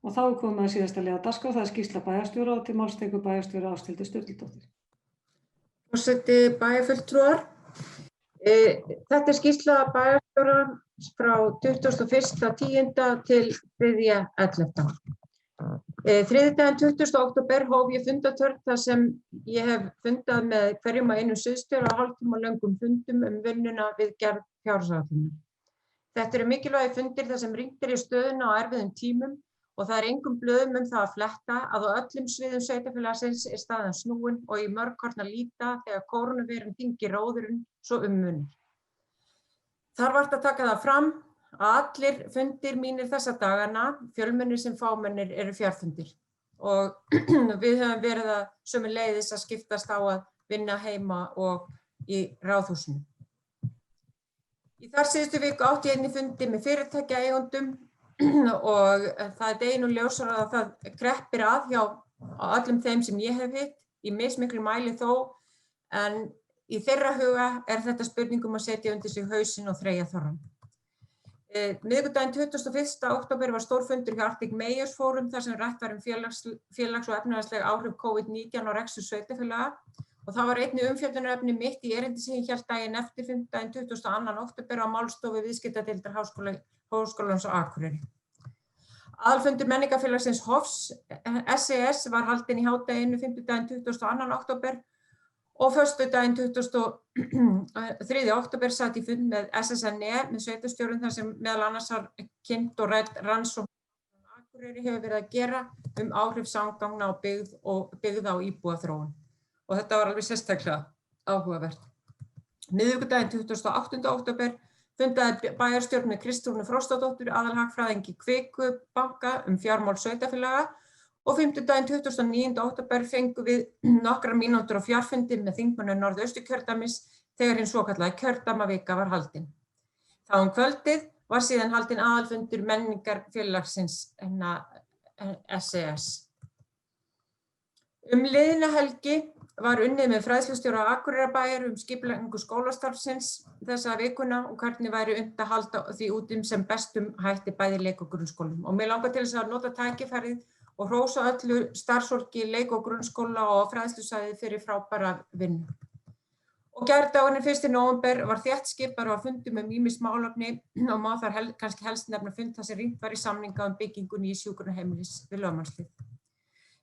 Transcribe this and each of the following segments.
og þá er komið að síðasta liða á dagskrá, það er skýrsla bæjarstjóra og til máls tekur bæjarstjóri Ásthildur Sturludóttir. Forseti, bæjarfulltrúar. Þetta er skýrsla bæjarstjórans frá 21.10. til 3.11. Þriðjudaginn 20. október hóf ég fundatörn þar sem ég hef fundað með hverjum og einum sviðsstjóra á hálftíma löngum fundum vinnuna við gerð fjárhagsáætlunar. Þetta eru mikilvægir fundir þar sem rýnt í stöðuna á erfiðum tímum og það er engum blöðum það að fletta að á öllum sviðum sveitarfélagsins er staðan snúin og í mörg horn að líta þegar kórónuveirun þyngir róðurinn svo munir. Þar vart að taka það fram að allir fundir mínir þessa dagana, fjölmennir sem fámennir, eru fjarfundir og við höfum verið að sömuleiðis að skiptast á að vinna heima og í ráðhúsinu. Í þar síðustu viku átti ég einnig fundi með fyrirtækjaeigendum og það er deginum ljósara að það kreppir að hjá öllum þeim sem ég hef hitt, í mismiklu mæli þó, en í þeirra huga er þetta spurningum að setja undir sig hausinn og þreyja þorrann. Miðvikudaginn 21. október var stórfundur hjá Arctic Mayors Forum þar sem rætt var félags- og efnahagsleg áhrif COVID-19 á rekstur sveitarfélaga og það var einnig umfjöllunarefni mitt í erindi sem ég hélt daginn eftir 22. október á málstofu viðskiptadeildar Háskólans á Akureyri. Aðalfundur menningarfélagsins Hofs SES var haldinn í hádeginu 5. 22. október og föstudaginn 23. október sat ég fund með SSNE með sveitarstjórum þar sem meðal annars var kynnt og rædd rannsókn Akureyri hefur verið að gera áhrif samgangna á byggða og íbúaþróun. Og þetta var alveg sérstaklega áhugavert. Miðvikudaginn 28. október fundaði bæjarstjórn með Kristrúnu Frostadóttur, aðalhagfræðingi Kviku banka fjármál sveitarfélaga og fimmtudaginn 29. október fengum við nokkrar mínútur á fjarfundi með þingmönnum Norðausturkjördæmis þegar hin svokallaða kjördæmavika var haldin. Þá kvöldið var síðan haldinn aðalfundur menningarfélagsins SES. Liðna helgi var unnið með fræðslustjóra Akureyrarbæjar skipulagningu skólastarfsins þessa vikuna og hvernig væri unnt að halda því út sem bestum hætti bæði leik- og grunnskólum. Og mig langar til þess að nota tækifærið og hrósa öllu starfsfólki leik- og grunnskóla og fræðslusvæði fyrir frábæra vinnu. Og gærdagurinn 1. nóvember var þéttskipaður á fundum ýmis málefni og má þar kannski helst nefna fund þar sem rýnt var í samninga byggingu nýs hjúkrunarheimilis við Lögmannshlíð.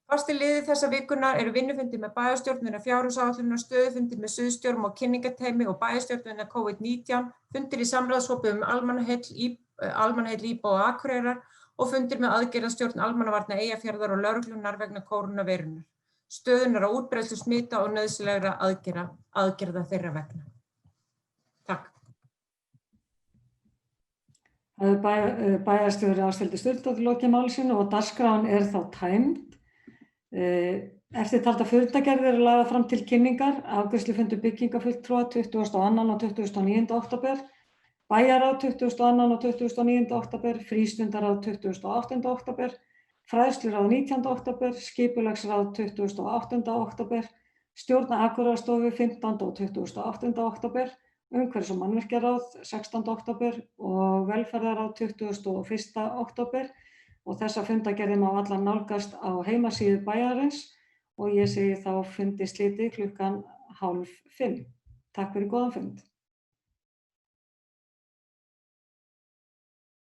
Fasti liðir þessa vikunar eru vinnufundir með bæjarstjórnina fjárhagsáætlunar, stöðufundir með sviðsstjórum og kynningateymi og bæjarstjórnina COVID-19, fundir í samráðshópi almannaheill íbúa og Akureyrar og fundir með aðgerðastjórn almannavarna Eyjafjarðar og lögreglunnar vegna kórónuveirunnar, stöðunar á útbreiðslu smita og nauðsynlegra aðgerða þeirra vegna. Takk. Bæjarstjóri Ásthildur Sturludóttir lokið máli sínu og dagskráin er þá tæmd. Eftirtaldar fundargerðir eru lagðar fram til kynningar, afgreiðslufundur byggingafulltrúa 22. og 29. október, bæjarráð 22. og 29. október, frístundaráð 28. október, fræðsluráð 19. október, skipulagsráð 28. október, stjórn Akureyrarstofu 15. og 28. október, umhverfis- og mannvirkjaráð 16. október og velferðarráð 21. október. Og þessa fundargerði má allar nálgast á heimasíðu bæjarins og ég segi þá fundi slitið klukkan 16:30. Takk fyrir góðan fund.